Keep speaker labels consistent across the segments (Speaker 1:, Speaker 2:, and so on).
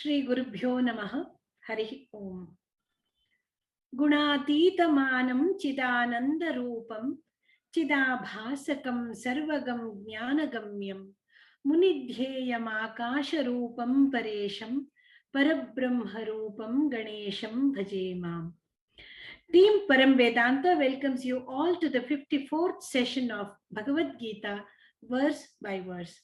Speaker 1: श्री गुरुभ्यो नमः। हरिः ओम्। गुणातीतमानं चिदानन्दरूपं चिदाभासकं सर्वगं ज्ञानगम्यं मुनिध्येयमाकाशरूपं परेशं परब्रह्मरूपं गणेशं भजे माम्. Team Param Vedanta welcomes you all to the 54th session of Bhagavad Gita, verse by verse.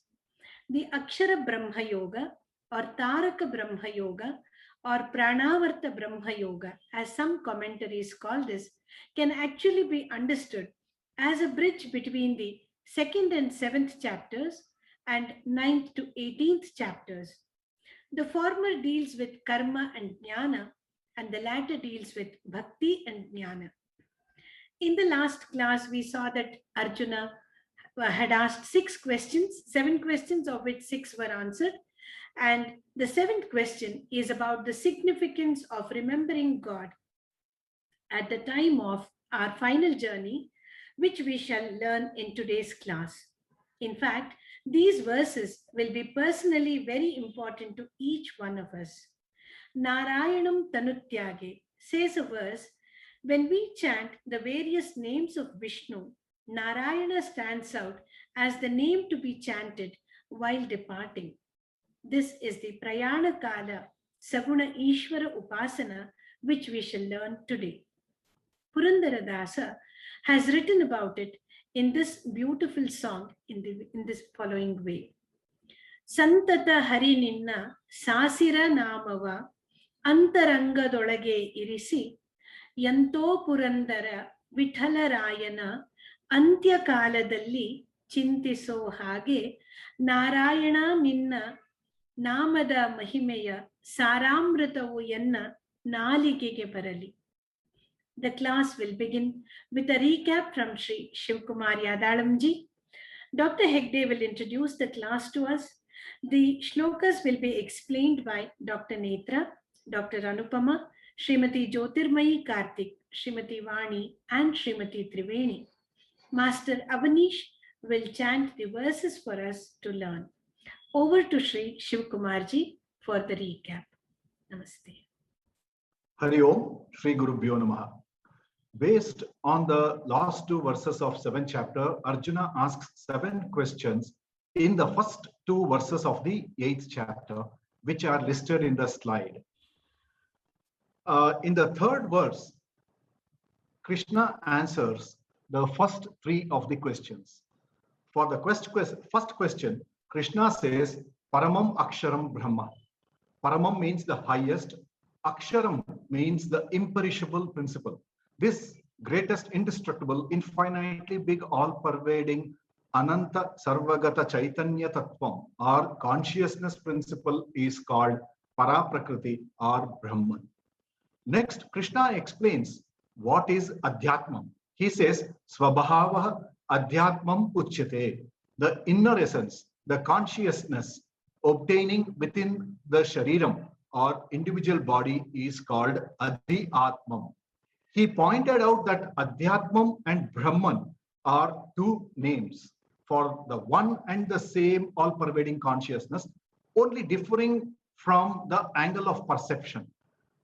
Speaker 1: The Akshara Brahma Yoga or Taraka Brahma Yoga or Pranavarta Brahma Yoga, as some commentaries call this, can actually be understood as a bridge between the 2nd and 7th chapters and 9th to 18th chapters. The former deals with karma and jnana, and the latter deals with bhakti and jnana. In the last class, we saw that Arjuna had asked 7 questions of which 6 were answered. And the 7th question is about the significance of remembering God at the time of our final journey, which we shall learn in today's class. In fact, these verses will be personally very important to each one of us. Narayanam Tanutyage says a verse, when we chant the various names of Vishnu, Narayana stands out as the name to be chanted while departing. This is the Prayana Kala Saguna Ishvara Upasana, which we shall learn today. Purandaradasa has written about it in this beautiful song in this following way. Santata Hari Ninna Sasira Namava Antarangadolage Irisi Yanto Purandara Vithalarayana Antya Kaladalli Chintiso Hage Narayana Ninna Namada Mahimeya Saramritavu Yenna Naligege Barali. The class will begin with a recap from Sri Shivkumar Yadalamji. Dr. Hegde will introduce the class to us. The shlokas will be explained by Dr. Netra, Dr. Anupama, Srimati Jyotirmayi Karthik, Srimati Vani, and Srimati Triveni. Master Avanish will chant the verses for us to learn. Over to Sri Shivkumarji for the recap. Namaste.
Speaker 2: Hari Om, Sri Gurubhyo Namaha. Based on the last 2 verses of 7th chapter, Arjuna asks 7 questions in the first 2 verses of the 8th chapter, which are listed in the slide. In the 3rd verse, Krishna answers the first 3 of the questions. For the first question, Krishna says, Paramam Aksharam Brahma. Paramam means the highest. Aksharam means the imperishable principle. This greatest, indestructible, infinitely big, all-pervading Ananta Sarvagata Chaitanya Tattvam or consciousness principle is called Paraprakriti or Brahman. Next, Krishna explains what is Adhyatmam. He says, Swabhava Adhyatmam Uchyate, the inner essence, the consciousness obtaining within the Shariram or individual body is called Adhyatmam. He pointed out that Adhyatmam and Brahman are 2 names for the one and the same all-pervading consciousness, only differing from the angle of perception.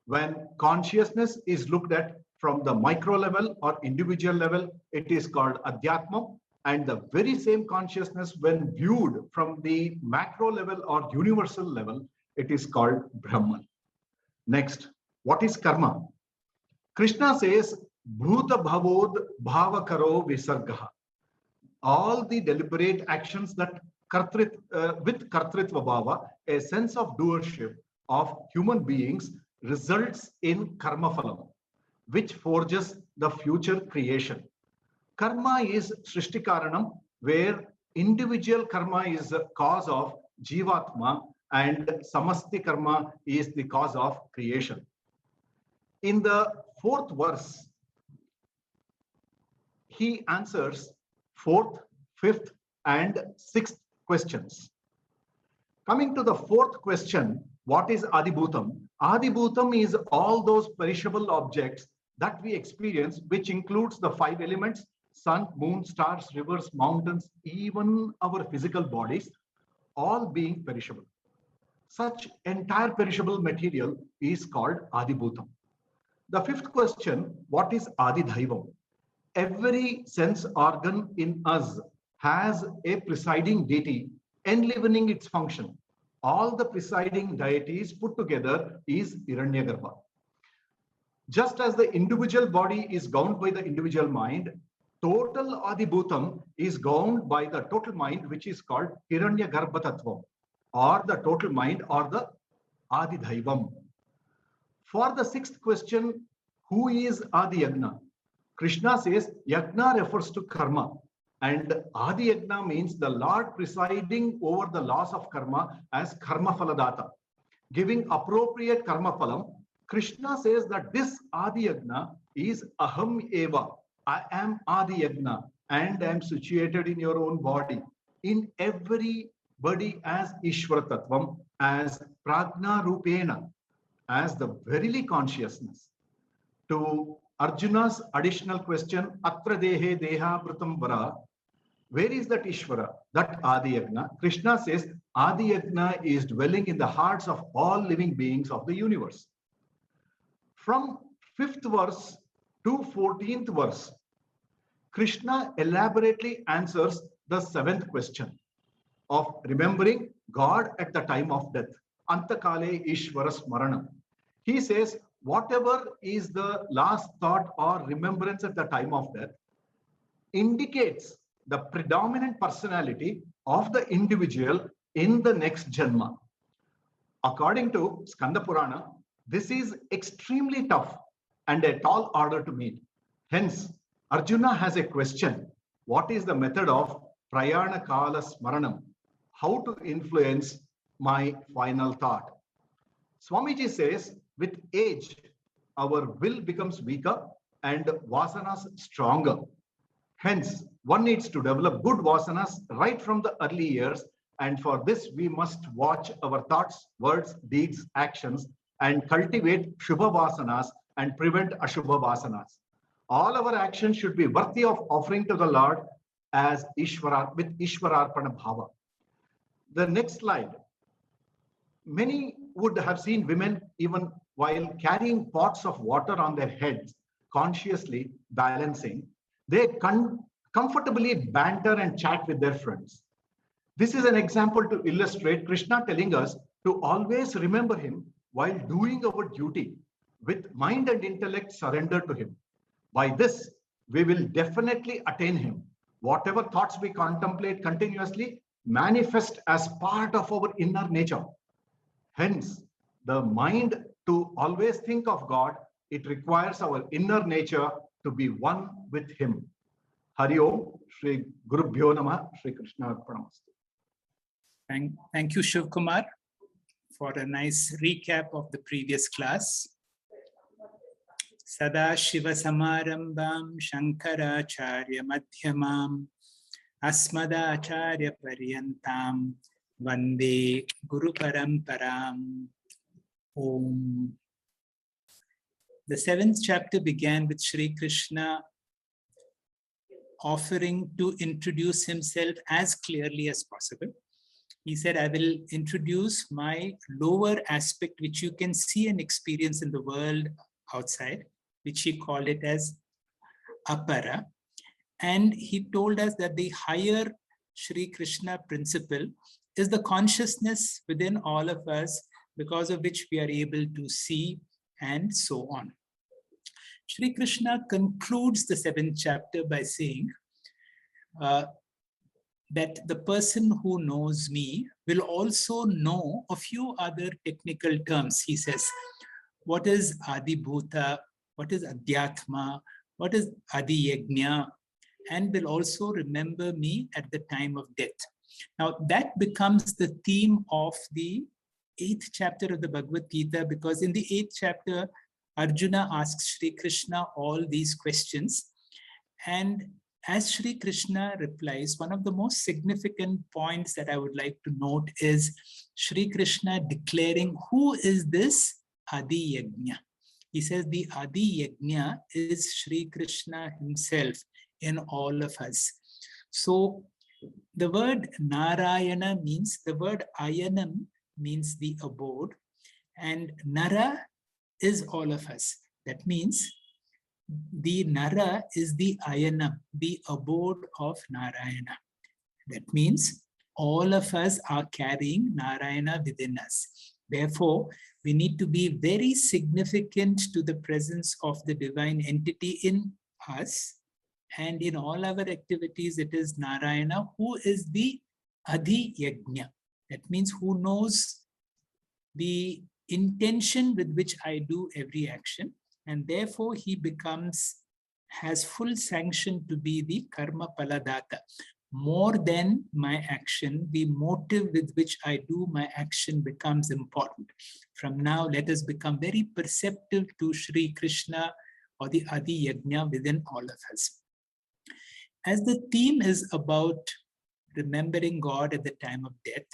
Speaker 2: When consciousness is looked at from the micro level or individual level, it is called Adhyatmam, and the very same consciousness when viewed from the macro level or universal level, it is called Brahman. Next, what is karma? Krishna says, Bhuta Bhavod Bhavakaro Visargaha. All the deliberate actions that with Kartritva Bhava, a sense of doership of human beings, results in Karma Phalam, which forges the future creation. Karma is Srishtikaranam, where individual karma is the cause of Jivatma and Samasti Karma is the cause of creation. In the 4th verse, he answers 4th, 5th, and 6th questions. Coming to the 4th question, what is Adibhutam? Adibhutam is all those perishable objects that we experience, which includes the 5 elements, sun, moon, stars, rivers, mountains, even our physical bodies, all being perishable. such entire perishable material is called Adibhutam. The fifth question, what is Adidhaivam? Every sense organ in us has a presiding deity enlivening its function. All the presiding deities put together is Hiranyagarbha. Just as the individual body is governed by the individual mind, total Adibhutam is governed by the total mind, which is called Hiranyagarbha Tattvam, or the total mind, or the Adidhaivam. For the sixth question, who is Adi Yagna? Krishna says Yagna refers to karma, and Adi Yagna means the Lord presiding over the laws of karma as Karma Phaladata, giving appropriate karma phalam. Krishna says that this Adi Yagna is Aham Eva. I am Adi Yagna, and I am situated in your own body, in everybody as Ishvara Tattvam, as Prajna Rupena, as the verily consciousness. To Arjuna's additional question, Atra Dehe Deha Pratam Vara, where is that Ishvara, that Adi Yagna? Krishna says Adi Yagna is dwelling in the hearts of all living beings of the universe. From 5th verse to 14th verse, Krishna elaborately answers the 7th question of remembering God at the time of death. Antakale Ishvara Smaranam. He says, whatever is the last thought or remembrance at the time of death indicates the predominant personality of the individual in the next Janma. According to Skanda Purana, this is extremely tough and a tall order to meet. Hence, Arjuna has a question. What is the method of Prayana Kala Smaranam? How to influence my final thought? Swamiji says, with age, our will becomes weaker and vasanas stronger. Hence, one needs to develop good vasanas right from the early years. And for this, we must watch our thoughts, words, deeds, actions, and cultivate Shubha vasanas and prevent Ashubha vasanas. All our actions should be worthy of offering to the Lord as Ishvara, with Ishvararpana Bhava. The next slide. Many would have seen women even while carrying pots of water on their heads, consciously balancing, they comfortably banter and chat with their friends. This is an example to illustrate Krishna telling us to always remember him while doing our duty with mind and intellect surrendered to him. By this, we will definitely attain him. Whatever thoughts we contemplate continuously manifest as part of our inner nature. Hence, the mind to always think of God, it requires our inner nature to be one with him. Hari Om, Shri Gurubhyo Namah, Shri Krishna Arpanamastu.
Speaker 3: Thank you, Shiv Kumar, for a nice recap of the previous class. Sada Shiva Samarambam Shankaracharya Madhyamam Asmadacharya Paryantam Vande Guru Paramparam. Om. The 7th chapter began with Shri Krishna offering to introduce himself as clearly as possible. He said, I will introduce my lower aspect, which you can see and experience in the world outside, which he called it as Apara. And he told us that the higher Shri Krishna principle is the consciousness within all of us, because of which we are able to see, and so on. Shri Krishna concludes the 7th chapter by saying that the person who knows me will also know a few other technical terms. He says, what is Adibhuta, what is Adhyatma, what is Adi Yagna, and will also remember me at the time of death. Now that becomes the theme of the 8th chapter of the Bhagavad Gita, because in the 8th chapter, Arjuna asks Shri Krishna all these questions. And as Shri Krishna replies, one of the most significant points that I would like to note is Shri Krishna declaring who is this Adi Yagna. He says the Adi Yagna is Shri Krishna himself in all of us. So the word Narayana means, the word Ayanam means the abode, and Nara is all of us. That means the Nara is the Ayanam, the abode of Narayana. That means all of us are carrying Narayana within us. Therefore, we need to be very significant to the presence of the divine entity in us. And in all our activities, it is Narayana who is the Adhi Yajna. That means who knows the intention with which I do every action. And therefore, he has full sanction to be the Karma Paladata. More than my action, the motive with which I do my action becomes important. From now, let us become very perceptive to Sri Krishna or the Adi Yajna within all of us. As the theme is about remembering God at the time of death,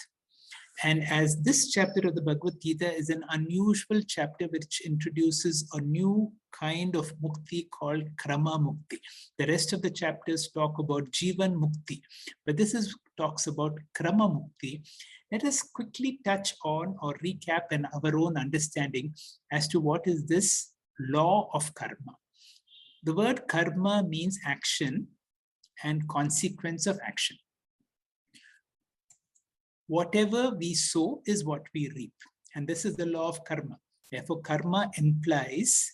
Speaker 3: and as this chapter of the Bhagavad Gita is an unusual chapter which introduces a new kind of mukti called Krama Mukti. The rest of the chapters talk about Jivan Mukti, but this talks about Krama Mukti. Let us quickly touch on or recap in our own understanding as to what is this law of karma. The word karma means action and consequence of action. Whatever we sow is what we reap. And this is the law of karma. Therefore, karma implies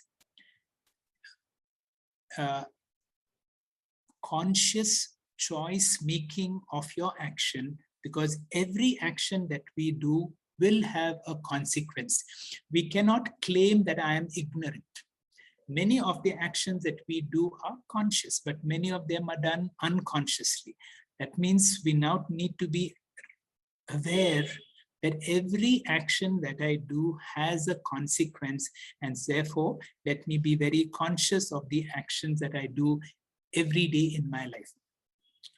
Speaker 3: conscious choice making of your action, because every action that we do will have a consequence. We cannot claim that I am ignorant. Many of the actions that we do are conscious, but many of them are done unconsciously. That means we now need to be aware that every action that I do has a consequence, and therefore let me be very conscious of the actions that I do every day in my life.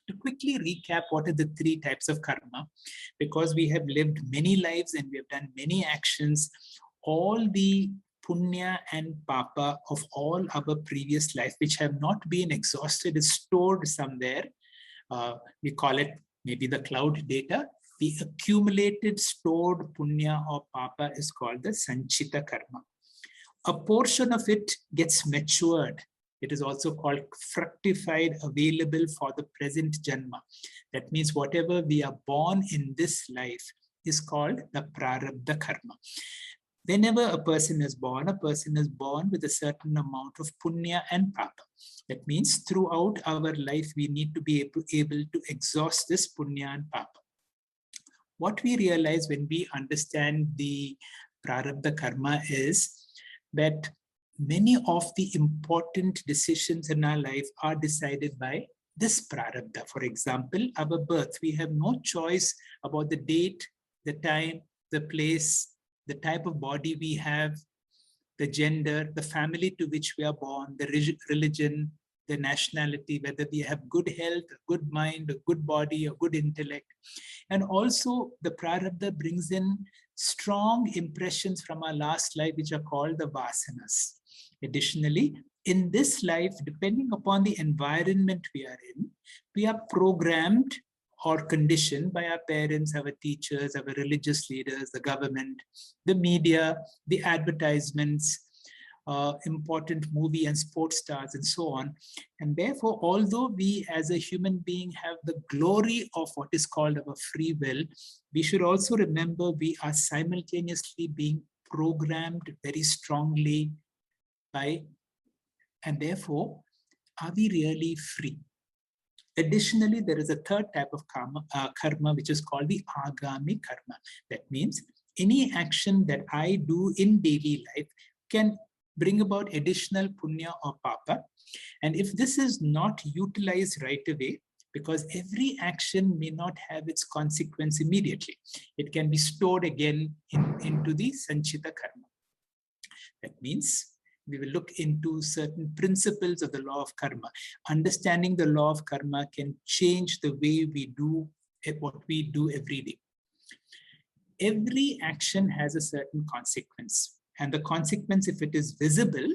Speaker 3: To quickly recap what are the three types of karma, because we have lived many lives and we have done many actions, all the punya and papa of all our previous life, which have not been exhausted, is stored somewhere. We call it maybe the cloud data. The accumulated stored punya or papa is called the sanchita karma. A portion of it gets matured. It is also called fructified, available for the present janma. That means whatever we are born in this life is called the prarabdha karma. Whenever a person is born with a certain amount of punya and papa. That means throughout our life, we need to be able to exhaust this punya and papa. What we realize when we understand the prarabdha karma is that many of the important decisions in our life are decided by this prarabdha. For example, our birth. We have no choice about the date, the time, the place, the type of body we have, the gender, the family to which we are born, the religion, the nationality, whether we have good health, a good mind, a good body, a good intellect. And also the prarabdha brings in strong impressions from our last life, which are called the vasanas. Additionally, in this life, depending upon the environment we are in, we are programmed or conditioned by our parents, our teachers, our religious leaders, the government, the media, the advertisements, important movie and sports stars, and so on. And therefore, although we as a human being have the glory of what is called our free will, we should also remember we are simultaneously being programmed very strongly by, and therefore, are we really free? Additionally, there is a third type of karma, which is called the agami karma. That means any action that I do in daily life can bring about additional punya or papa. And if this is not utilized right away, because every action may not have its consequence immediately, it can be stored again into the sanchita karma. That means we will look into certain principles of the law of karma. Understanding the law of karma can change the way we do what we do every day. Every action has a certain consequence. And the consequence, if it is visible,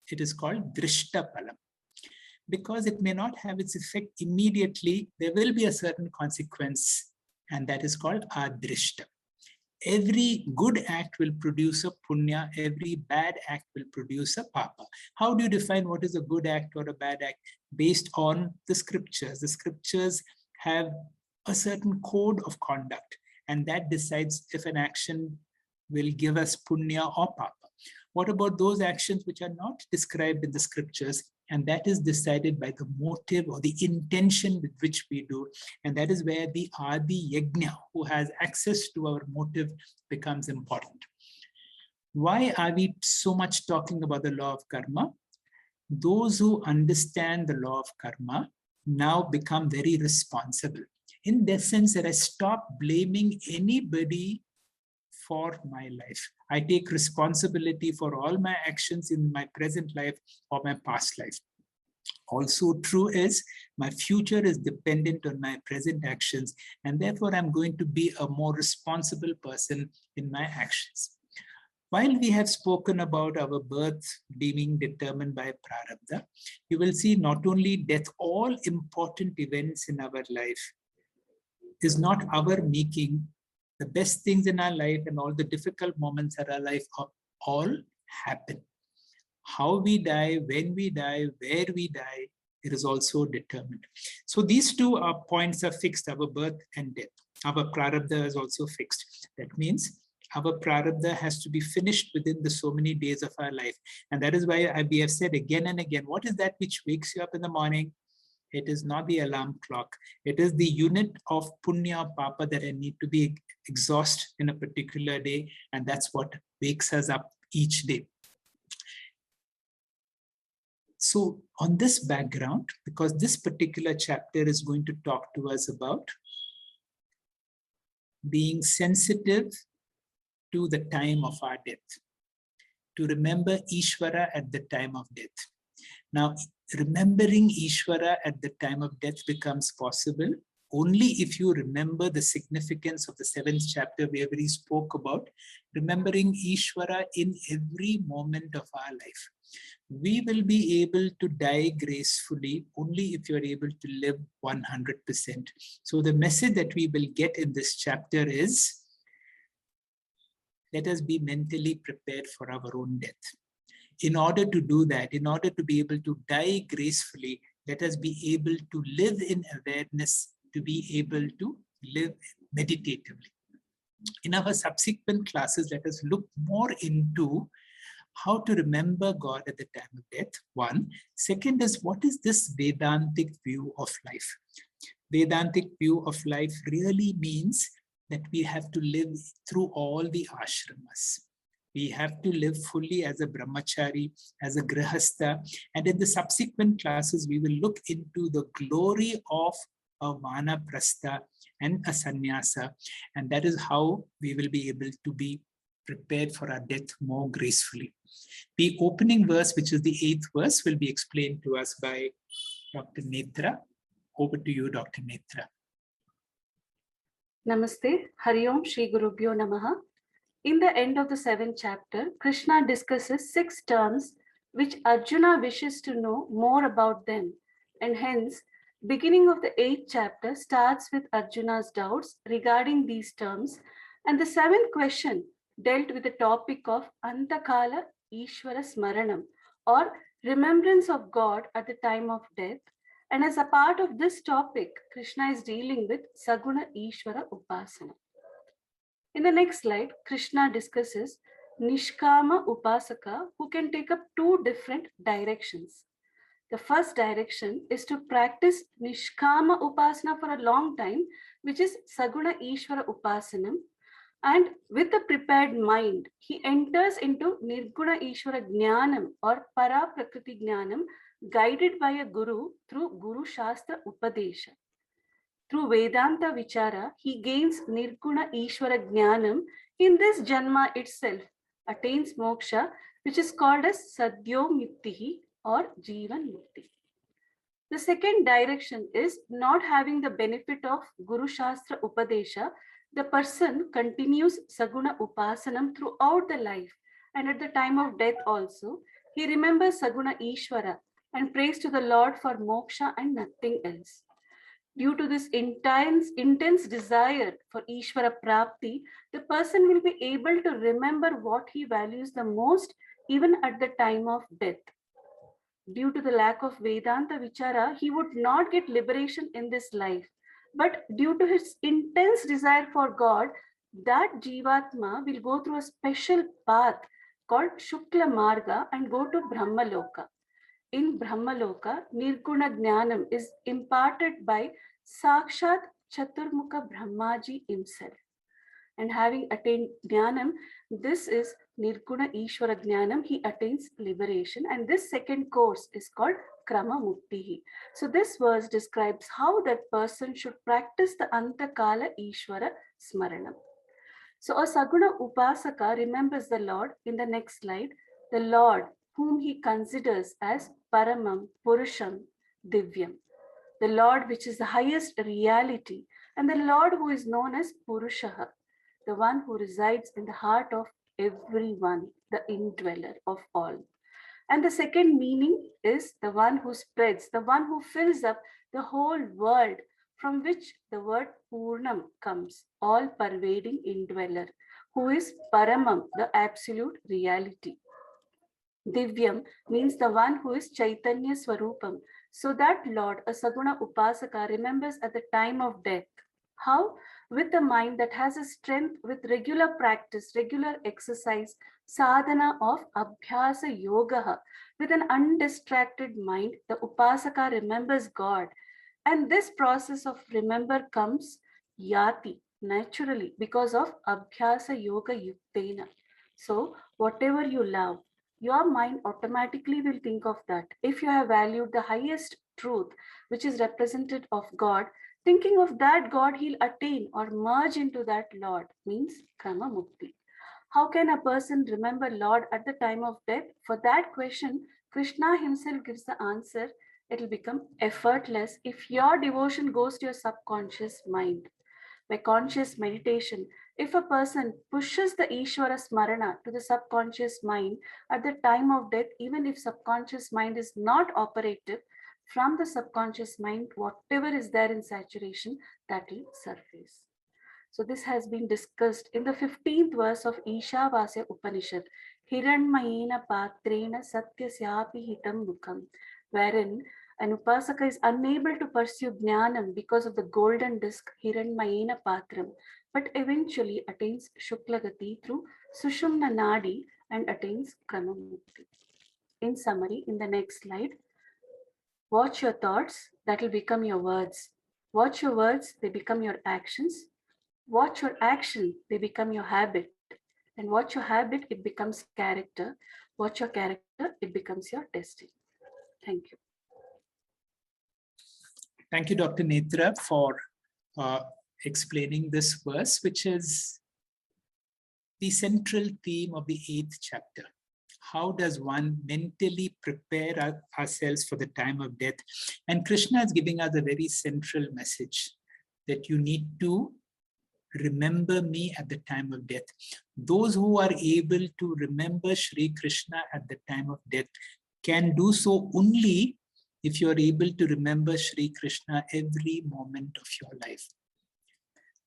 Speaker 3: it is called drishta palam. Because it may not have its effect immediately, there will be a certain consequence, and that is called adrishta. Every good act will produce a punya, every bad act will produce a papa. How do you define what is a good act or a bad act? Based on the scriptures. The scriptures have a certain code of conduct, and that decides if an action will give us punya or papa. What about those actions which are not described in the scriptures? And that is decided by the motive or the intention with which we do. And that is where the Adi Yajna, who has access to our motive, becomes important. Why are we so much talking about the law of karma? Those who understand the law of karma now become very responsible. In the sense that I stop blaming anybody for my life. I take responsibility for all my actions in my present life or my past life. Also true is my future is dependent on my present actions, and therefore I'm going to be a more responsible person in my actions. While we have spoken about our birth being determined by prarabdha, you will see not only death, all important events in our life is not our making. The best things in our life and all the difficult moments in our life all happen. How we die, when we die, where we die, it is also determined. So these two points are fixed, our birth and death. Our prarabdha is also fixed. That means our prarabdha has to be finished within the so many days of our life. And that is why we have said again and again, what is that which wakes you up in the morning? It is not the alarm clock. It is the unit of punya or papa that I need to be exhausted in a particular day. And that's what wakes us up each day. So on this background, because this particular chapter is going to talk to us about being sensitive to the time of our death, to remember Ishvara at the time of death. Now, remembering Ishvara at the time of death becomes possible only if you remember the significance of the 7th chapter where we spoke about remembering Ishvara in every moment of our life. We will be able to die gracefully only if you are able to live 100%. So the message that we will get in this chapter is, let us be mentally prepared for our own death. In order to do that, in order to be able to die gracefully, let us be able to live in awareness, to be able to live meditatively. In our subsequent classes, let us look more into how to remember God at the time of death, one. Second is, what is this Vedantic view of life? Vedantic view of life really means that we have to live through all the ashramas. We have to live fully as a brahmachari, as a grihastha. And in the subsequent classes, we will look into the glory of a vanaprastha and a sannyasa. And that is how we will be able to be prepared for our death more gracefully. The opening verse, which is the 8th verse, will be explained to us by Dr. Netra. Over to you, Dr. Netra.
Speaker 4: Namaste, Hari Om, Shri Gurubhyo Namaha. In the end of the 7th chapter, Krishna discusses 6 terms which Arjuna wishes to know more about them. And hence, beginning of the 8th chapter starts with Arjuna's doubts regarding these terms. And the 7th question dealt with the topic of Antakala Ishvara Smaranam, or remembrance of God at the time of death. And as a part of this topic, Krishna is dealing with Saguna Ishvara Upasana. In the next slide, Krishna discusses Nishkama Upasaka, who can take up 2 different directions. The first direction is to practice Nishkama Upasana for a long time, which is Saguna Ishvara Upasanam. And with a prepared mind, he enters into Nirguna Ishvara Jnanam or Para Prakriti Jnanam, guided by a guru through Guru Shastra Upadesha. Through Vedanta Vichara, he gains Nirguna Ishvara Jnanam in this Janma itself, attains moksha, which is called as Sadhyo Muktihi or Jivan Mukti. The second direction is not having the benefit of Guru Shastra Upadesha. The person continues Saguna Upasanam throughout the life, and at the time of death also, he remembers Saguna Ishvara and prays to the Lord for moksha and nothing else. Due to this intense desire for Ishvara Prapti, the person will be able to remember what he values the most even at the time of death. Due to the lack of Vedanta Vichara, he would not get liberation in this life. But due to his intense desire for God, that Jivatma will go through a special path called Shukla Marga and go to Brahmaloka. In Brahmaloka, Nirguna Jnanam is imparted by Sakshat Chaturmukha Brahmaji himself. And having attained Jnanam, this is Nirguna Ishvara Jnanam, he attains liberation. And this second course is called Krama Muktihi. So this verse describes how that person should practice the Antakala Ishvara Smaranam. So a Saguna Upasaka remembers the Lord in the next slide, the Lord whom he considers as Paramam, Purusham, Divyam, the Lord which is the highest reality, and the Lord who is known as Purushaha, the one who resides in the heart of everyone, the indweller of all. And the second meaning is the one who spreads, the one who fills up the whole world, from which the word Purnam comes, all pervading indweller, who is Paramam, the absolute reality. Divyam means the one who is Chaitanya Swarupam. So that Lord, a Saguna Upasaka, remembers at the time of death. How? With a mind that has a strength with regular practice, regular exercise, sadhana of Abhyasa Yoga. With an undistracted mind, the Upasaka remembers God. And this process of remember comes yati, naturally, because of Abhyasa Yoga Yuktena. So whatever you love, your mind automatically will think of that. If you have valued the highest truth, which is represented of God, thinking of that God, he'll attain or merge into that Lord, means Krama Mukti. How can a person remember Lord at the time of death? For that question, Krishna himself gives the answer. It will become effortless if your devotion goes to your subconscious mind. By conscious meditation, if a person pushes the Ishvara Smarana to the subconscious mind at the time of death, even if subconscious mind is not operative, from the subconscious mind, whatever is there in saturation, that will surface. So this has been discussed in the 15th verse of Ishavasya Upanishad, Hiranmayena Patrena Satyasyapi Hitam Mukham, wherein an Upasaka is unable to pursue Jnanam because of the golden disc Hiranmayena Patram, but eventually attains Shuklagati through Sushumna Nadi and attains Kramamukti. In summary, in the next slide, watch your thoughts, that will become your words. Watch your words, they become your actions. Watch your action, they become your habit. And watch your habit, it becomes character. Watch your character, it becomes your destiny. Thank you.
Speaker 3: Thank you, Dr. Netra, for explaining this verse, which is the central theme of the 8th chapter. How does one mentally prepare ourselves for the time of death? And Krishna is giving us a very central message that you need to remember me at the time of death. Those who are able to remember Shri Krishna at the time of death can do so only if you are able to remember Shri Krishna every moment of your life.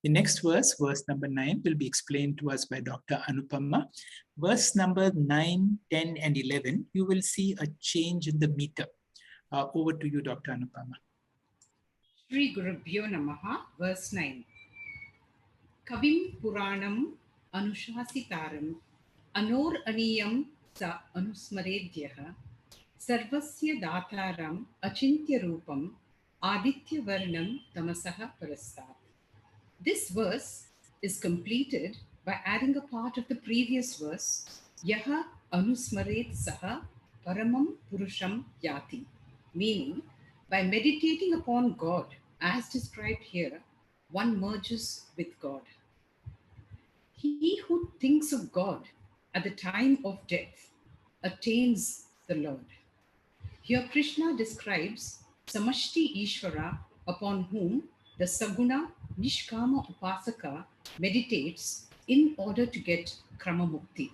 Speaker 3: The next verse, verse number 9, will be explained to us by Dr. Anupama. Verse number 9, 10, and 11, you will see a change in the meter. Over to you, Dr. Anupama.
Speaker 5: Shri Gurubhyo Namaha, verse 9. Kavim Puranam Anushasitaram Anor Aniyam Sa Anusmaredyaha Sarvasya Dataram Achintya Rupam Aditya Varnam Tamasaha Parastat. This verse is completed by adding a part of the previous verse, Yaha Anusmaret Saha Paramam Purusham Yati, meaning by meditating upon God as described here, one merges with God. He who thinks of God at the time of death attains the Lord. Here Krishna describes Samashti Ishvara, upon whom the Saguna Nishkama Upasaka meditates in order to get Krama Mukti.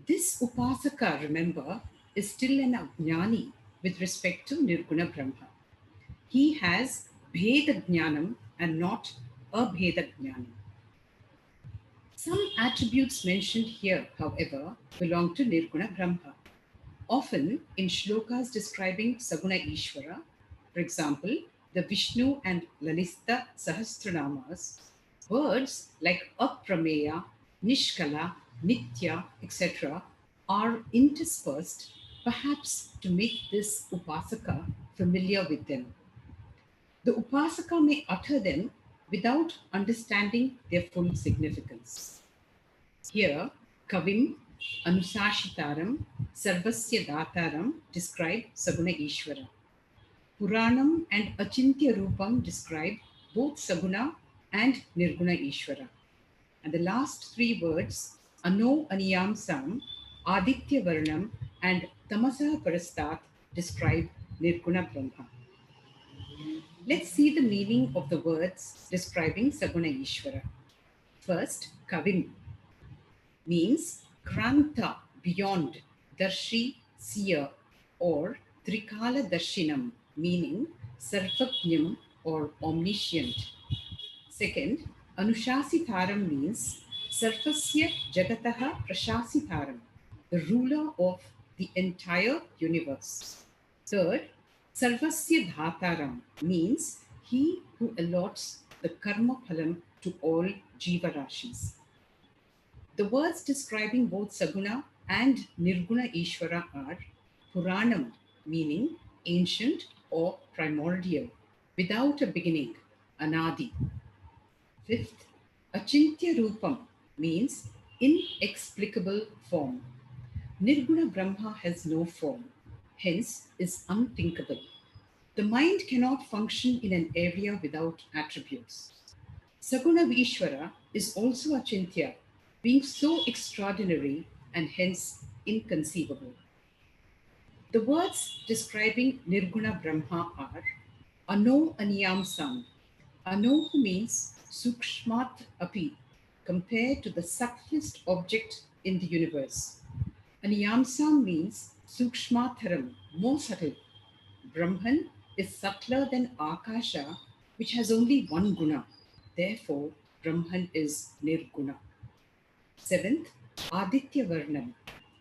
Speaker 5: This Upasaka, remember, is still an Ajnani with respect to Nirguna Brahma. He has Bheda Jnanam and not Abheda Jnanam. Some attributes mentioned here, however, belong to Nirguna Brahma. Often in shlokas describing Saguna Ishvara, for example, the Vishnu and Lalita Sahasranamas, words like Aprameya, Nishkala, Nitya, etc. are interspersed, perhaps to make this Upasaka familiar with them. The Upasaka may utter them without understanding their full significance. Here, Kavim, Anusashitaram, Sarvasya Dataram describe Saguna Ishvara. Puranam and Achintya Rupam describe both Saguna and Nirguna Ishvara. And the last three words, Ano Aniyam Sam, Aditya Varnam, and Tamasa Parastat describe Nirguna Brahma. Let's see the meaning of the words describing Saguna Ishvara. First, Kavim means Kranta, beyond, Darshi, seer, or Trikala Darshinam, meaning Sarvajnam or omniscient. Second, Anushasitaram means Sarvasya Jagataha Prashasitaram, the ruler of the entire universe. Third, Sarvasya Dhataram means he who allots the karma phalam to all jivarashis. The words describing both Saguna and Nirguna Ishvara are Puranam, meaning ancient or primordial, without a beginning, Anadi. Fifth, Achintya Rupam means inexplicable form. Nirguna Brahma has no form, hence is unthinkable. The mind cannot function in an area without attributes. Saguna Ishvara is also Achintya, being so extraordinary and hence inconceivable. The words describing Nirguna Brahma are Ano Aniyam Sam. Ano means Sukshmat Api, compared to the subtlest object in the universe. Aniyamsam means Sukshmatharam, more subtle. Brahman is subtler than Akasha, which has only one guna. Therefore, Brahman is Nirguna. Seventh, Aditya Varnam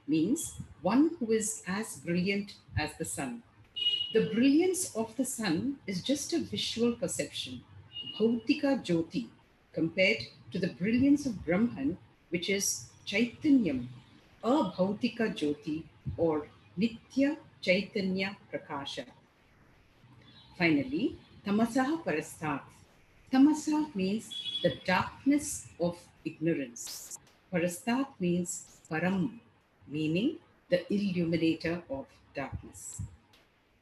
Speaker 5: means one who is as brilliant as the sun. The brilliance of the sun is just a visual perception, Bhautika Jyoti, compared to the brilliance of Brahman, which is Chaitanyam, Abhautika Jyoti or Nitya Chaitanya Prakasha. Finally, Tamasaha Parastat. Tamasa means the darkness of ignorance. Parastat means Param, meaning the illuminator of darkness.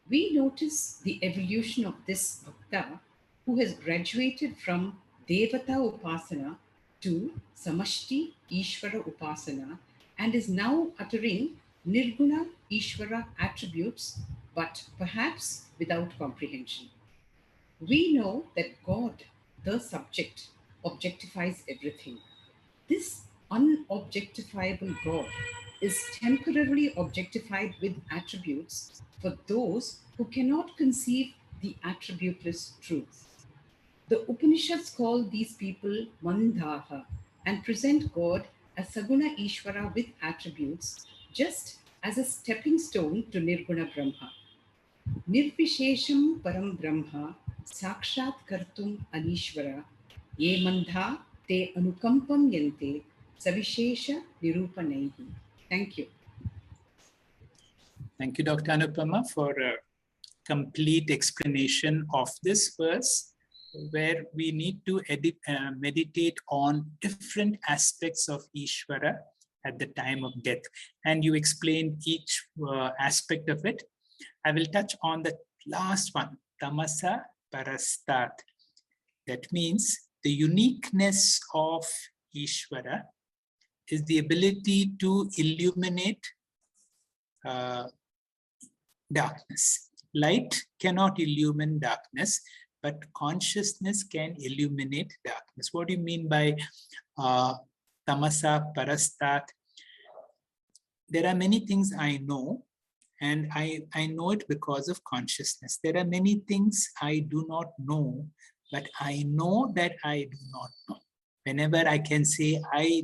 Speaker 5: We notice the evolution of this Bhakta who has graduated from Devata Upasana to Samashti Ishvara Upasana and is now uttering Nirguna Ishvara attributes, but perhaps without comprehension. We know that God, the subject, objectifies everything. This unobjectifiable God is temporarily objectified with attributes for those who cannot conceive the attributeless truth. The Upanishads call these people Mandhaha and present God as Saguna Ishvara with attributes just as a stepping stone to Nirguna Brahma. Nirvishesham Param Brahma Sakshat Kartum Anishvara Ye Mandha Te Anukampam Yante Savishesha Nirupanaihi. Thank you.
Speaker 3: Thank you, Dr. Anupama, for a complete explanation of this verse, where we need to meditate on different aspects of Ishvara at the time of death. And you explained each aspect of it. I will touch on the last one, Tamasa Parastat. That means the uniqueness of Ishvara is the ability to illuminate darkness. Light cannot illumine darkness, but consciousness can illuminate darkness. What do you mean by Tamasa Parastat? There are many things I know, And I know it because of consciousness. There are many things I do not know, but I know that I do not know. Whenever I can say I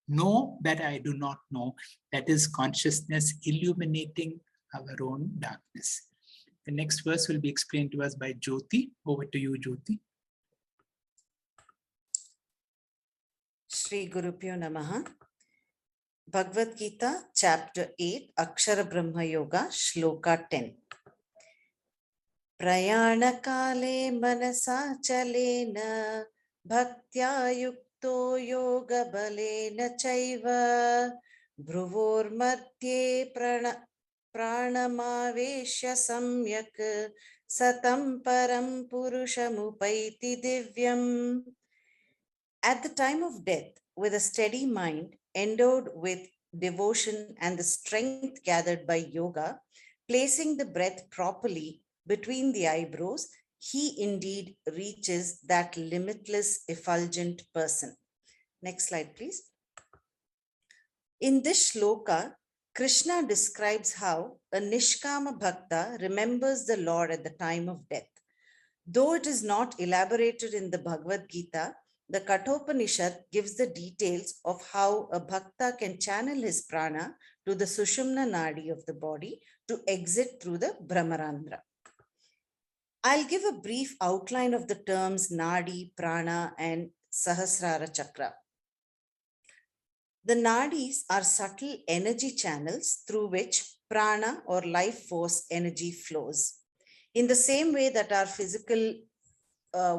Speaker 3: know that I do not know, that is consciousness illuminating our own darkness. The next verse will be explained to us by Jyoti. Over to you, Jyoti.
Speaker 6: Shri Gurubhyo Namaha. Bhagavad Gita, chapter 8, Akshara Brahma Yoga, Shloka 10. Prayana kale manasa chalena bhaktya yukto yoga balena chaiva bhruvor madhye pranamaveshya samyak satam param purushamupaiti divyam. At the time of death, with a steady mind, endowed with devotion and the strength gathered by yoga, placing the breath properly between the eyebrows, he indeed reaches that limitless, effulgent person. Next slide, please. In this shloka, Krishna describes how a Nishkama Bhakta remembers the Lord at the time of death. Though it is not elaborated in the Bhagavad Gita, the Kathopanishad gives the details of how a bhakta can channel his prana to the Sushumna Nadi of the body to exit through the Brahmarandra. I'll give a brief outline of the terms Nadi, Prana, and Sahasrara Chakra. The Nadis are subtle energy channels through which prana or life force energy flows. In the same way that our physical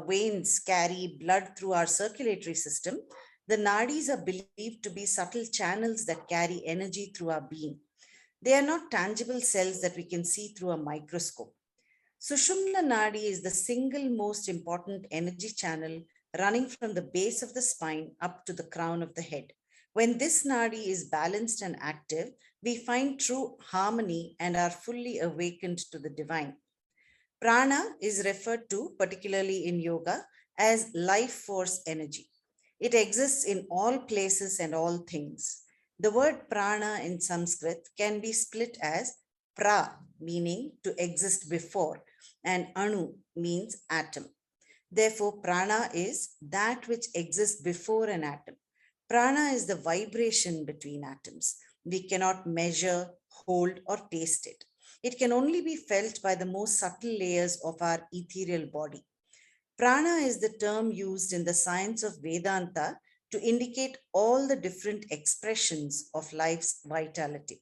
Speaker 6: veins carry blood through our circulatory system, the nadis are believed to be subtle channels that carry energy through our being. They are not tangible cells that we can see through a microscope. Sushumna Nadi is the single most important energy channel running from the base of the spine up to the crown of the head. When this Nadi is balanced and active, we find true harmony and are fully awakened to the divine. Prana is referred to, particularly in yoga, as life force energy. It exists in all places and all things. The word prana in Sanskrit can be split as pra, meaning to exist before, and anu means atom. Therefore, prana is that which exists before an atom. Prana is the vibration between atoms. We cannot measure, hold, or taste it. It can only be felt by the most subtle layers of our ethereal body. Prana is the term used in the science of Vedanta to indicate all the different expressions of life's vitality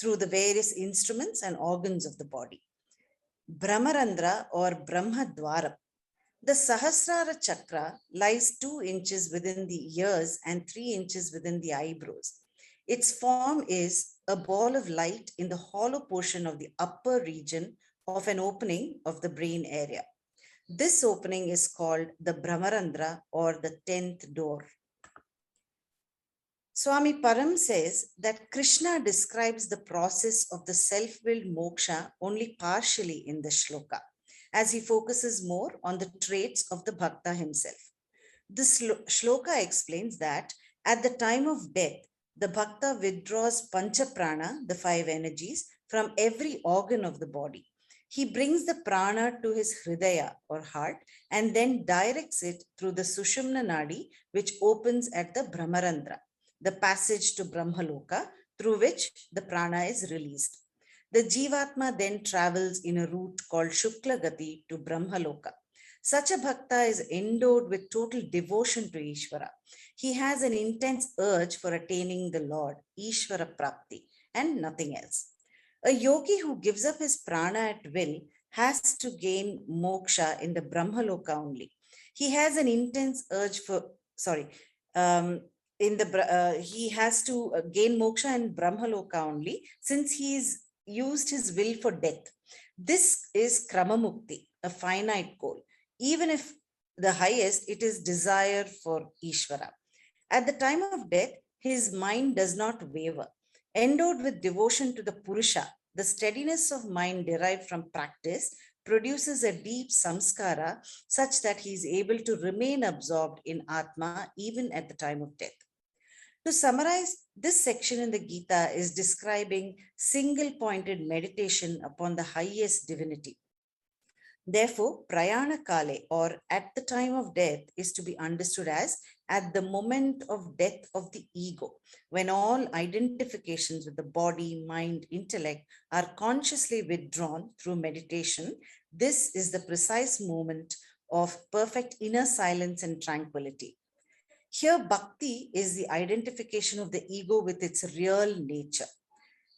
Speaker 6: through the various instruments and organs of the body. Brahmarandra or Brahmadwaram. The Sahasrara Chakra lies 2 inches within the ears and 3 inches within the eyebrows. Its form is a ball of light in the hollow portion of the upper region of an opening of the brain area. This opening is called the Brahmarandra or the 10th door. Swami Param says that Krishna describes the process of the self-willed moksha only partially in the shloka, as he focuses more on the traits of the bhakta himself. This shloka explains that at the time of death, the bhakta withdraws pancha prana, the 5 energies, from every organ of the body. He brings the prana to his hridaya or heart and then directs it through the Sushumna Nadi, which opens at the Brahmarandra, the passage to Brahmaloka, through which the prana is released. The Jivatma then travels in a route called Shukla Gati to Brahmaloka. Such a bhakta is endowed with total devotion to Ishvara. He has an intense urge for attaining the Lord, Ishvara Prapti, and nothing else. A yogi who gives up his prana at will has to gain moksha in the Brahmaloka only. He has an intense urge for, he has to gain moksha in Brahmaloka only, since he's used his will for death. This is Kramamukti, a finite goal. Even if the highest, it is desire for Ishvara. At the time of death, his mind does not waver. Endowed with devotion to the Purusha, the steadiness of mind derived from practice produces a deep samskara such that he is able to remain absorbed in Atma even at the time of death. To summarize, this section in the Gita is describing single-pointed meditation upon the highest divinity. Therefore, prayana kale, or at the time of death, is to be understood as at the moment of death of the ego, when all identifications with the body, mind, intellect are consciously withdrawn through meditation. This is the precise moment of perfect inner silence and tranquility. Here, bhakti is the identification of the ego with its real nature.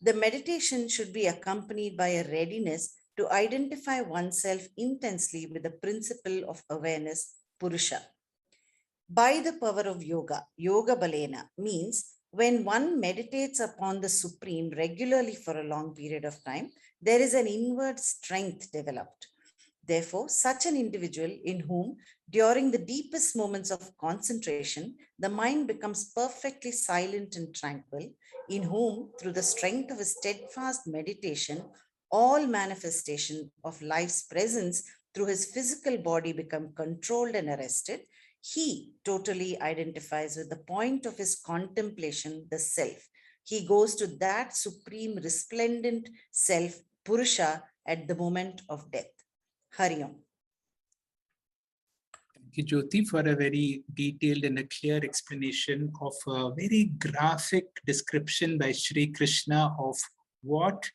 Speaker 6: The meditation should be accompanied by a readiness to identify oneself intensely with the principle of awareness, Purusha. By the power of yoga, yoga balena means when one meditates upon the Supreme regularly for a long period of time, there is an inward strength developed. Therefore, such an individual in whom, during the deepest moments of concentration, the mind becomes perfectly silent and tranquil, in whom, through the strength of a steadfast meditation, all manifestation of life's presence through his physical body become controlled and arrested, he totally identifies with the point of his contemplation, the self. He goes to that supreme resplendent self, Purusha, at the moment of death. Hari Om.
Speaker 3: Thank you, Jyoti, for a very detailed and a clear explanation of a very graphic description by Sri Krishna of what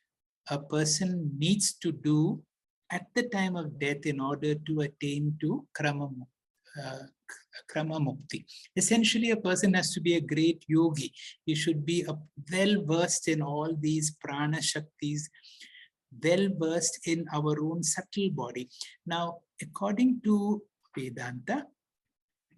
Speaker 3: a person needs to do at the time of death in order to attain to Krama Mukti. Essentially, a person has to be a great yogi. He should be well versed in all these prana shaktis, well versed in our own subtle body. Now, according to Vedanta,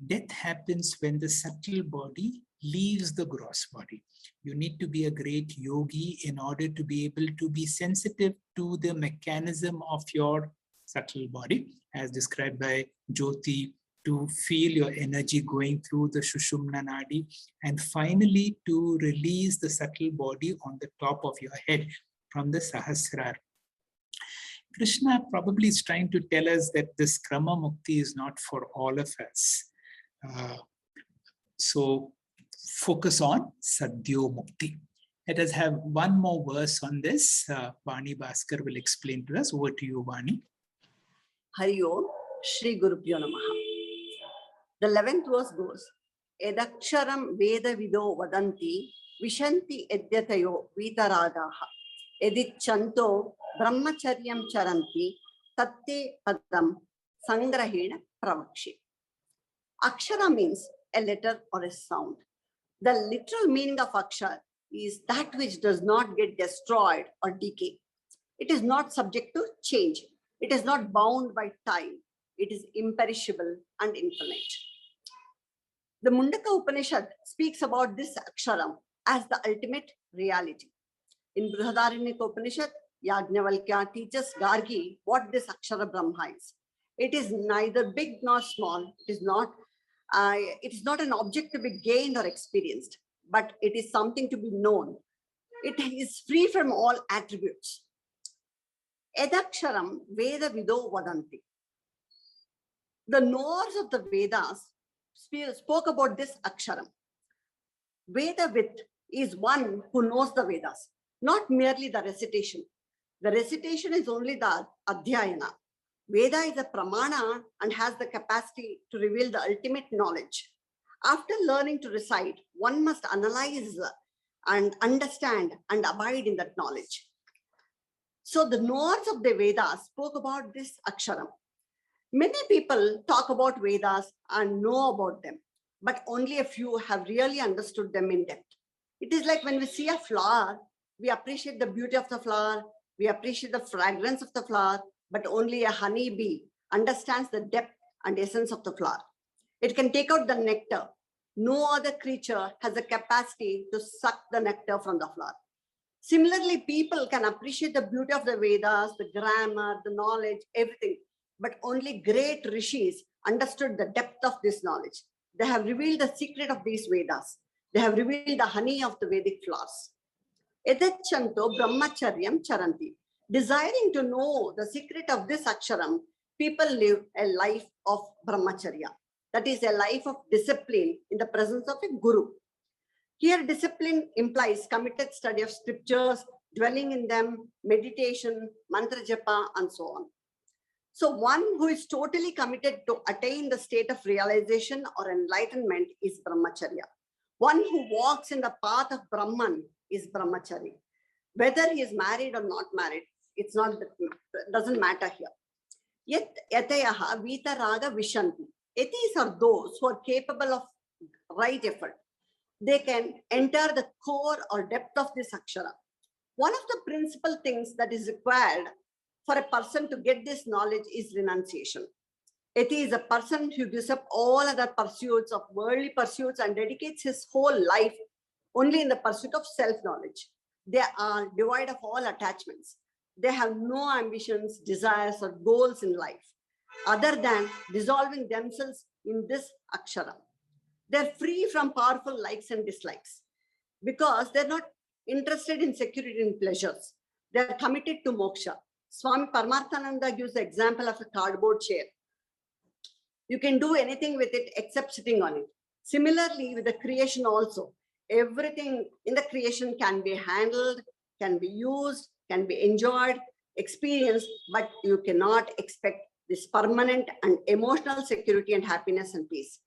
Speaker 3: death happens when the subtle body leaves the gross body. You need to be a great yogi in order to be able to be sensitive to the mechanism of your subtle body, as described by Jyoti, to feel your energy going through the Shushumna Nadi, and finally to release the subtle body on the top of your head from the Sahasrara. Krishna probably is trying to tell us that this Krama Mukti is not for all of us. So focus on Sadhyo Mukti. Let us have one more verse on this. Vani Bhaskar will explain to us. Over to you, Vani.
Speaker 7: Hari Om, Shri Gurubhyo Namaha. The 11th verse goes, Edaksharam Veda Vido Vadanti Vishanti Edyatayo Vitaragaha Edichanto Brahmacharyam Charanti Tatte Padam Sangrahena Pravakshi. Akshara means a letter or a sound. The literal meaning of Akshar is that which does not get destroyed or decay. It is not subject to change. It is not bound by time. It is imperishable and infinite. The Mundaka Upanishad speaks about this Aksharam as the ultimate reality. In Brihadaranyaka Upanishad, Yajnavalkya teaches Gargi what this Akshara Brahma is. It is neither big nor small. It is not an object to be gained or experienced, but it is something to be known. It is free from all attributes. Edaksharam Veda Vido Vadanti. The knowers of the Vedas spoke about this Aksharam. Vedavid is one who knows the Vedas, not merely the recitation. The recitation is only the Adhyayana. Veda is a pramana and has the capacity to reveal the ultimate knowledge. After learning to recite, one must analyze and understand and abide in that knowledge. So the knowers of the Vedas spoke about this Aksharam. Many people talk about Vedas and know about them, but only a few have really understood them in depth. It is like when we see a flower, we appreciate the beauty of the flower, we appreciate the fragrance of the flower, but only a honeybee understands the depth and essence of the flower. It can take out the nectar. No other creature has the capacity to suck the nectar from the flower. Similarly, people can appreciate the beauty of the Vedas, the grammar, the knowledge, everything, but only great rishis understood the depth of this knowledge. They have revealed the secret of these Vedas. They have revealed the honey of the Vedic flowers. Edachanto brahmacharyam charanti. Desiring to know the secret of this Aksharam, people live a life of brahmacharya. That is a life of discipline in the presence of a guru. Here, discipline implies committed study of scriptures, dwelling in them, meditation, mantra japa, and so on. So one who is totally committed to attain the state of realization or enlightenment is brahmacharya. One who walks in the path of Brahman is brahmachari. Whether he is married or not married, doesn't matter here. Yet yatayaha vitaraga vishanti. Yatis are those who are capable of right effort. They can enter the core or depth of this akshara. One of the principal things that is required for a person to get this knowledge is renunciation. It is a person who gives up all other pursuits of worldly pursuits and dedicates his whole life only in the pursuit of self-knowledge. They are devoid of all attachments. They have no ambitions, desires, or goals in life other than dissolving themselves in this akshara. They're free from powerful likes and dislikes because they're not interested in security and pleasures. They're committed to moksha. Swami Paramarthananda gives the example of a cardboard chair. You can do anything with it except sitting on it. Similarly, with the creation also, everything in the creation can be handled, can be used, can be enjoyed, experienced, but you cannot expect this permanent and emotional security and happiness and peace.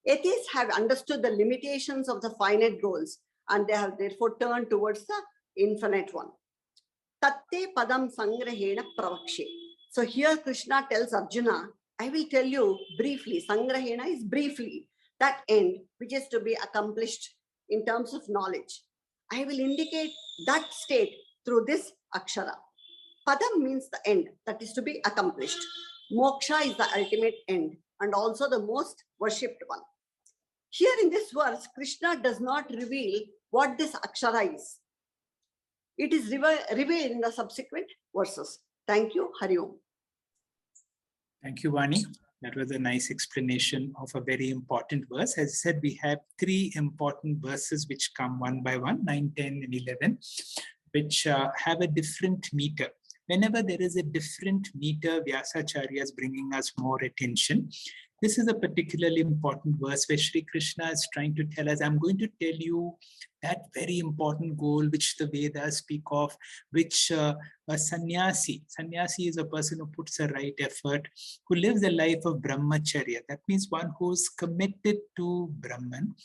Speaker 7: Atheists have understood the limitations of the finite goals and they have therefore turned towards the infinite one. Tatte padam sangrahena pravakshe. So here Krishna tells Arjuna, I will tell you briefly, sangrahena is briefly, that end which is to be accomplished in terms of knowledge. I will indicate that state through this akshara. Padam means the end that is to be accomplished. Moksha is the ultimate end and also the most worshipped one. Here in this verse, Krishna does not reveal what this akshara is. It is revealed in the subsequent verses. Thank you. Hari Om.
Speaker 3: Thank you, Vani. That was a nice explanation of a very important verse. As I said, we have three important verses which come one by one, 9, 10, and 11, which have a different meter. Whenever there is a different meter, Vyasacharya is bringing us more attention. This is a particularly important verse where Shri Krishna is trying to tell us, I'm going to tell you that very important goal which the Vedas speak of, which a sannyasi is a person who puts a right effort, who lives a life of brahmacharya. That means one who's committed to Brahman,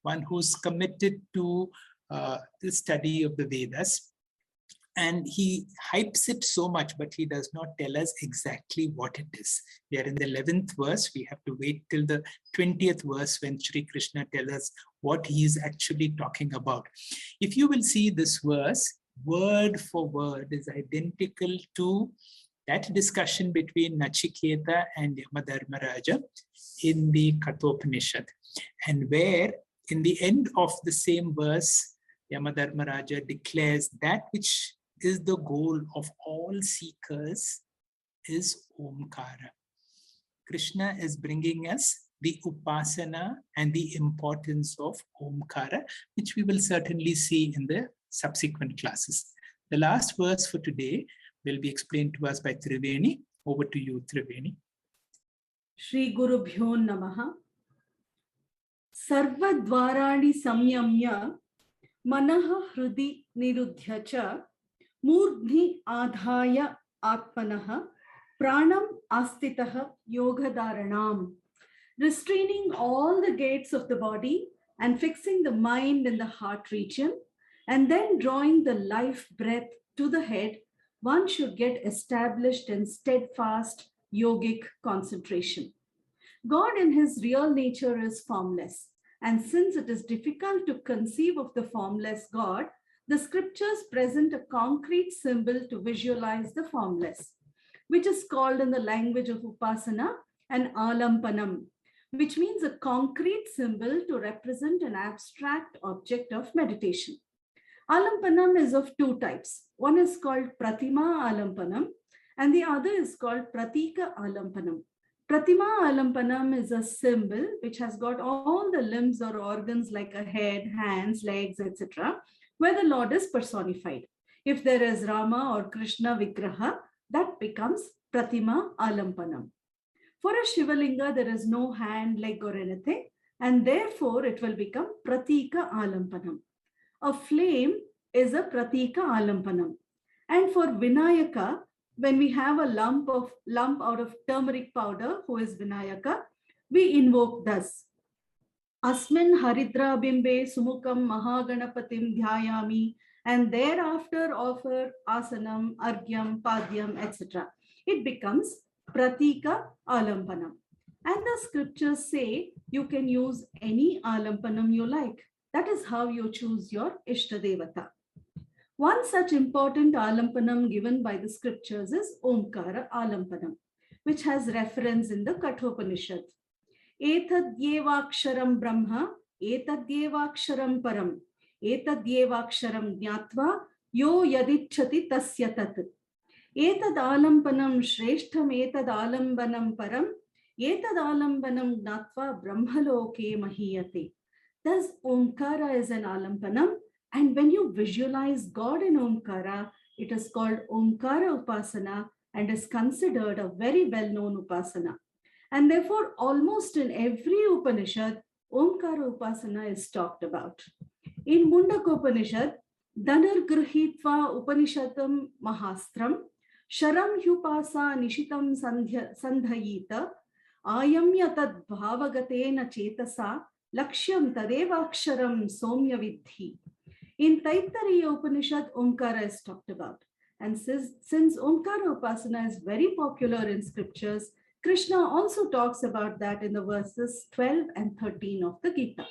Speaker 3: one who's committed to the study of the Vedas. And he hypes it so much, but he does not tell us exactly what it is. We are in the 11th verse. We have to wait till the 20th verse when Shri Krishna tells us what he is actually talking about. If you will see this verse, word for word is identical to that discussion between Nachiketa and Yamadharmaraja in the Kathopanishad. And where in the end of the same verse, Yamadharmaraja declares that which is the goal of all seekers is Omkara. Krishna is bringing us the Upasana and the importance of Omkara, which we will certainly see in the subsequent classes. The last verse for today will be explained to us by Triveni. Over to you, Triveni.
Speaker 8: Shri Gurubhyo Namaha. Sarva Dvarani Samyamya Manaha Hrudi Nirudhyacha Murdhi Adhaya Atmanaha Pranam Astitaha Yogadharanam. Restraining all the gates of the body and fixing the mind in the heart region, and then drawing the life breath to the head, one should get established in steadfast yogic concentration. God in his real nature is formless. And since it is difficult to conceive of the formless God, the scriptures present a concrete symbol to visualize the formless, which is called in the language of Upasana an alampanam, which means a concrete symbol to represent an abstract object of meditation. Alampanam is of two types. One is called Pratima Alampanam and the other is called Pratika Alampanam. Pratima Alampanam is a symbol which has got all the limbs or organs like a head, hands, legs, etc., where the Lord is personified. If there is Rama or Krishna Vigraha, that becomes Pratima Alampanam. For a Shivalinga, there is no hand, leg or anything. and therefore it will become pratika alampanam. A flame is a pratika alampanam. And for Vinayaka, when we have a lump out of turmeric powder, who is Vinayaka, we invoke thus. Asmin haridra bimbe sumukam mahaganapatim dhyayami, and thereafter offer asanam, argyam, padyam, etc. It becomes pratika alampanam. And the scriptures say you can use any alampanam you like. That is how you choose your Ishtadevata. One such important alampanam given by the scriptures is Omkara alampanam, which has reference in the Kathopanishad. Etadyevaksharam Brahma, etadyevaksharam param, etadyevaksharam jnatva, yo yadichati tasya tat. Etad alampanam shreshtham etad alambanam param, etad alambanam gnatva brahmaloke mahiyate. Thus, Omkara is an alampanam, and when you visualize God in Omkara, it is called Omkara Upasana and is considered a very well-known Upasana. And therefore, almost in every Upanishad, Omkara Upasana is talked about. In Mundaka Upanishad, Dhanar Grihitva Upanishatam Mahastram, Sharam Hyupasa Nishitam Sandhayita, Ayamya Tad Bhavagatena Chetasa, Lakshyam Tadevaksharam Somya Vidhi. In Taittariya Upanishad, Omkara is talked about. And since Omkara Upasana is very popular in scriptures, Krishna also talks about that in the verses 12 and 13 of the Gita.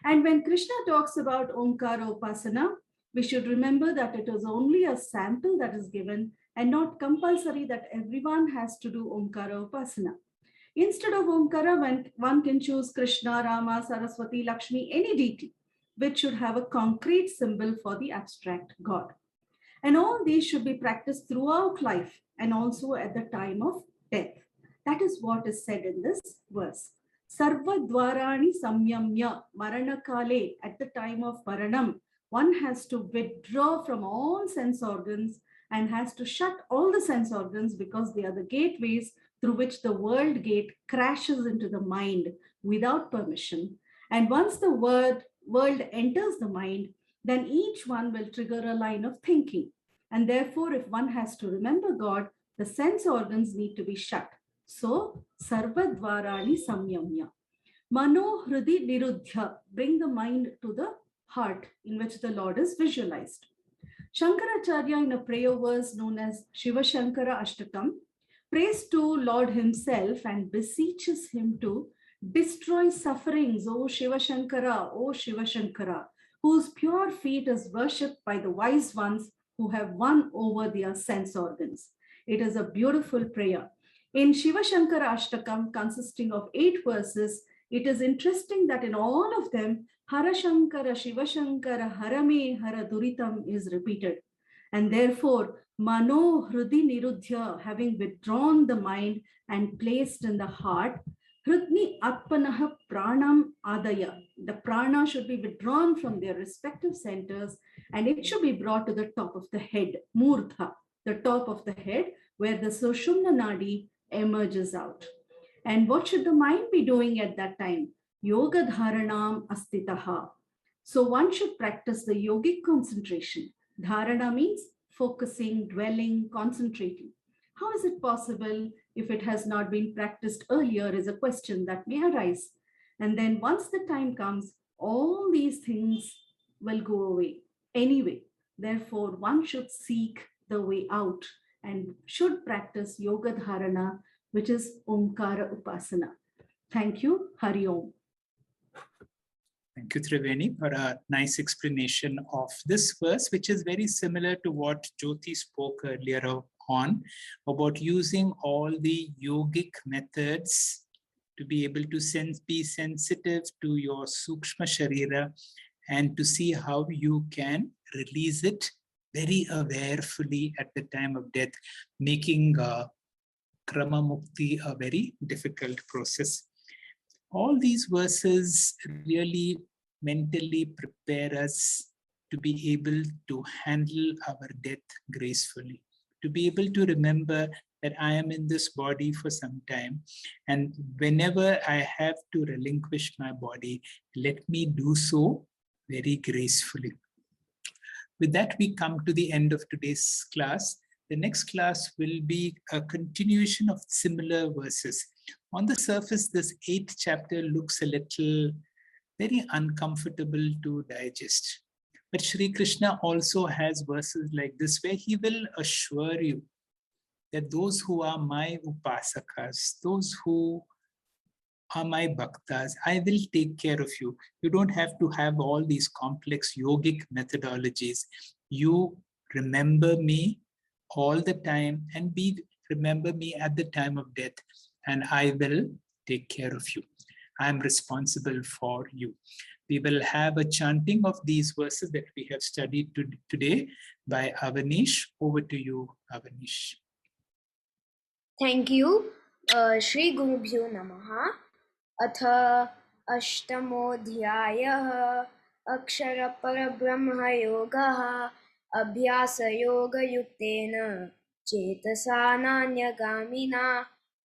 Speaker 8: And when Krishna talks about Omkara Upasana, we should remember that it is only a sample that is given and not compulsory that everyone has to do Omkara Upasana. Instead of Omkara, one can choose Krishna, Rama, Saraswati, Lakshmi, any deity, which should have a concrete symbol for the abstract God. And all these should be practiced throughout life and also at the time of death. That is what is said in this verse. Sarva dvarani samyamya maranakale, at the time of maranam, one has to withdraw from all sense organs and has to shut all the sense organs because they are the gateways through which the world gate crashes into the mind without permission. And once the world enters the mind, then each one will trigger a line of thinking. And therefore, if one has to remember God, the sense organs need to be shut. So, Sarva Dvarani Samyamya. Mano Hridi Nirudhya, bring the mind to the heart in which the Lord is visualized. Shankaracharya, in a prayer verse known as Shiva Shankara Ashtakam, prays to Lord himself and beseeches him to destroy sufferings, O Shiva Shankara, O Shiva Shankara, whose pure feet is worshipped by the wise ones who have won over their sense organs. It is a beautiful prayer. In Shiva Shankara Ashtakam, consisting of 8 verses, it is interesting that in all of them, Hara Shankara, Shiva Shankara, Harame, Hara Duritam is repeated. And therefore, Mano Hridi Nirudhya, having withdrawn the mind and placed in the heart, Hridni Atpanaha Pranam Adaya. The prana should be withdrawn from their respective centers and it should be brought to the top of the head, Murdha, the top of the head, where the Sushumna Nadi emerges out. And what should the mind be doing at that time? Yoga Dharanam Astitaha. So one should practice the yogic concentration. Dharana means focusing, dwelling, concentrating. How is it possible if it has not been practiced earlier is a question that may arise. And then once the time comes, all these things will go away anyway. Therefore, one should seek the way out and should practice Yoga Dharana, which is Omkara Upasana. Thank you. Hari Om.
Speaker 3: Thank you, Triveni, for a nice explanation of this verse, which is very similar to what Jyoti spoke earlier on about using all the yogic methods to be able to be sensitive to your Sukshma Sharira and to see how you can release it very awarefully at the time of death, making Krama Mukti a very difficult process. All these verses really mentally prepare us to be able to handle our death gracefully, to be able to remember that I am in this body for some time, and whenever I have to relinquish my body, let me do so very gracefully. With that, we come to the end of today's class. The next class will be a continuation of similar verses. On the surface, this 8th chapter looks a little very uncomfortable to digest. But Shri Krishna also has verses like this where he will assure you that those who are my upasakas, those who are my bhaktas, I will take care of you. You don't have to have all these complex yogic methodologies. You remember me all the time and remember me at the time of death, and I will take care of you. I am responsible for you. We will have a chanting of these verses that we have studied today by Avanish. Over to you, Avanish.
Speaker 9: Thank you. Shri Gurubhyo Namaha. Atha Ashtamodhyayah Akshara Parabrahma Yogaha Abhyasa Yoga Yuktena Chetasa Nanya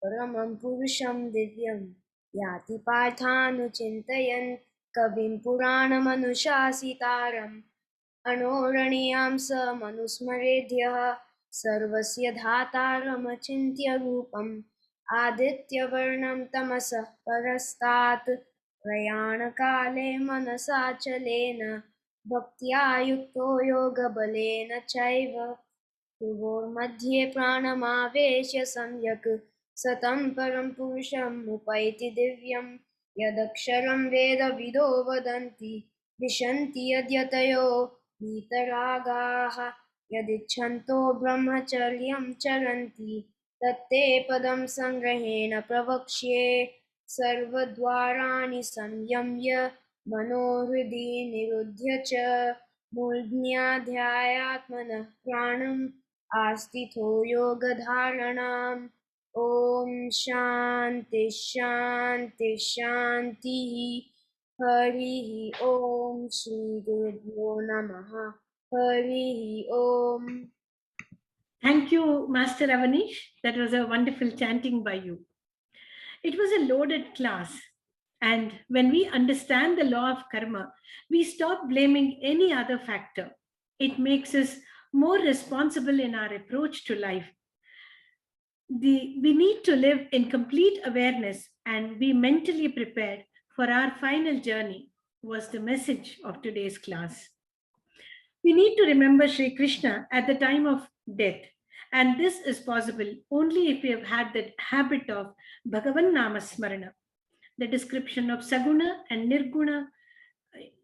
Speaker 9: Paramam Purusham Divyam Yati Parthanuchintayan Kavim Puranam Anushasitaram Anoraniyam Sa Manusmaredhyah Sarvasya Dhataram Achintya Rupam Aditya Varnam Tamasah Parastat Prayana Kale Manasa Chalena Bhaktya Yukto Yoga Balena Chaiva Dhruvo Madhye Pranamaveshya Samyak Satam Param Purusham Upaiti Divyam Yadaksharam Veda Vido Vadanti Vishanti Yadyatayo Vitaragaha Yadichanto Brahmacharyam Charanti Tatte Padam Sangrahena Pravakshye Sarvadvarani Samyamya Manohridi Nirudhya Cha Mulgniyadhyayatmanah Pranam Astitho Yoga Dharanam Om Shanti Shanti Shanti Harihi Om Shri Gurubhyo Namaha Harihi Om.
Speaker 1: Thank you, Master Avanish. That was a wonderful chanting by you. It was a loaded class. And when we understand the law of karma, we stop blaming any other factor. It makes us more responsible in our approach to life. We need to live in complete awareness and be mentally prepared for our final journey, was the message of today's class. We need to remember Shri Krishna at the time of death. And this is possible only if we have had that habit of Bhagavan Nama Smarana. The description of Saguna and Nirguna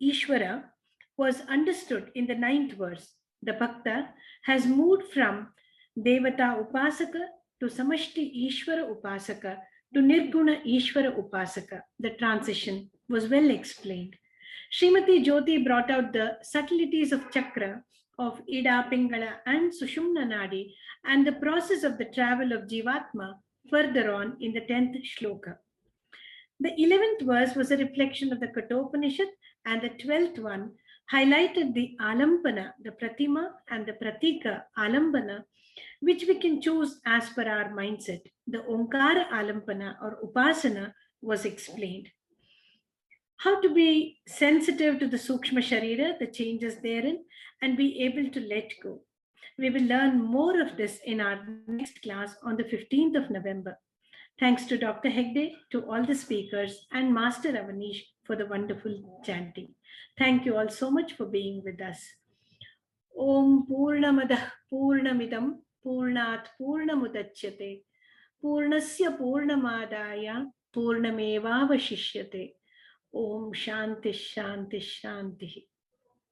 Speaker 1: Ishvara was understood in the 9th verse. The Bhakta has moved from Devata Upasaka to Samashti Ishvara Upasaka to Nirguna Ishvara Upasaka. The transition was well explained. Srimati Jyoti brought out the subtleties of Chakra, of Ida, Pingala and Sushumna Nadi, and the process of the travel of Jivatma further on in the 10th shloka. The 11th verse was a reflection of the Kathopanishad, and the 12th one highlighted the Alambana, the Pratima and the Pratika Alambana, which we can choose as per our mindset. The Omkara Alambana or Upasana was explained. How to be sensitive to the Sukshma Sharira, the changes therein, and be able to let go. We will learn more of this in our next class on the 15th of November. Thanks to Dr. Hegde, to all the speakers, and Master Avanish for the wonderful chanting. Thank you all so much for being with us. Om Purnamadah Purnamidam Purnat Purnamudachyate Purnasya Purnamadaya Purnamevavashishyate. Om Shanti Shanti Shanti.